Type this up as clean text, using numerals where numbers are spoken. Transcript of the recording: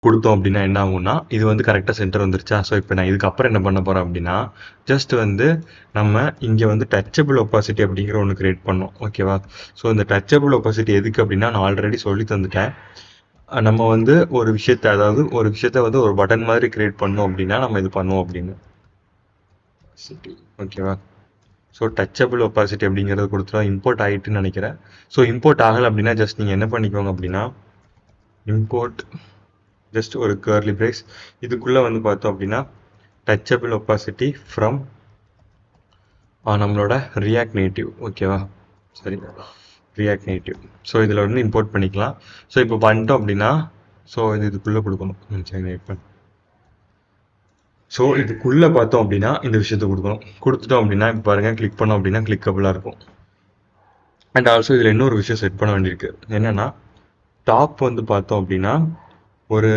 கொடுத்தோம் அப்படின்னா என்ன ஆகும்னா இது வந்து கரெக்டாக சென்டர் வந்துருச்சா. ஸோ இப்போ நான் இதுக்கப்புறம் என்ன பண்ண போகிறேன் அப்படின்னா ஜஸ்ட் வந்து நம்ம இங்கே வந்து டச்சபிள் ஒப்பாசிட்டி அப்படிங்கிற ஒன்று கிரியேட் பண்ணோம். ஓகேவா. ஸோ இந்த டச்சபிள் ஒப்பாசிட்டி எதுக்கு அப்படின்னா நான் ஆல்ரெடி சொல்லி தந்துட்டேன். நம்ம வந்து ஒரு விஷயத்தை அதாவது ஒரு விஷயத்த வந்து ஒரு பட்டன் மாதிரி கிரியேட் பண்ணோம் அப்படின்னா நம்ம இது பண்ணுவோம் அப்படின்னு. ஓகேவா. ஸோ டச்சபிள் ஒப்பாசிட்டி அப்படிங்கிறது கொடுத்துட்டா இம்போர்ட் ஆகிட்டுன்னு நினைக்கிறேன். ஸோ இம்போர்ட் ஆகலை அப்படின்னா ஜஸ்ட் நீங்கள் என்ன பண்ணிக்கோங்க அப்படின்னா இம்போர்ட் ஜஸ்ட் ஒரு கர்லி பிரேஸ் இதுக்குள்ளே வந்து பார்த்தோம் அப்படின்னா டச்சபிள் ஒப்பாசிட்டி ஃப்ரம் நம்மளோட ரியாக்ட் நேட்டிவ். ஓகேவா. சரி, ரியாக்ட் நேட்டிவ். ஸோ இதில் வந்து இம்போர்ட் பண்ணிக்கலாம். ஸோ இப்போ பண்ணிட்டோம் அப்படின்னா ஸோ இதுக்குள்ளே கொடுக்கணும். சரி, இப்போ ஸோ இதுக்குள்ளே பார்த்தோம் அப்படின்னா இந்த விஷயத்தை கொடுக்கணும். கொடுத்துட்டோம் அப்படின்னா இப்போ பாருங்கள் கிளிக் பண்ணோம் அப்படின்னா கிளிக்கபிளாக இருக்கும். அண்ட் ஆல்சோ இதில் இன்னொரு விஷயம் செட் பண்ண வேண்டியிருக்கு. என்னென்னா டாப் வந்து பார்த்தோம் அப்படின்னா ஒரு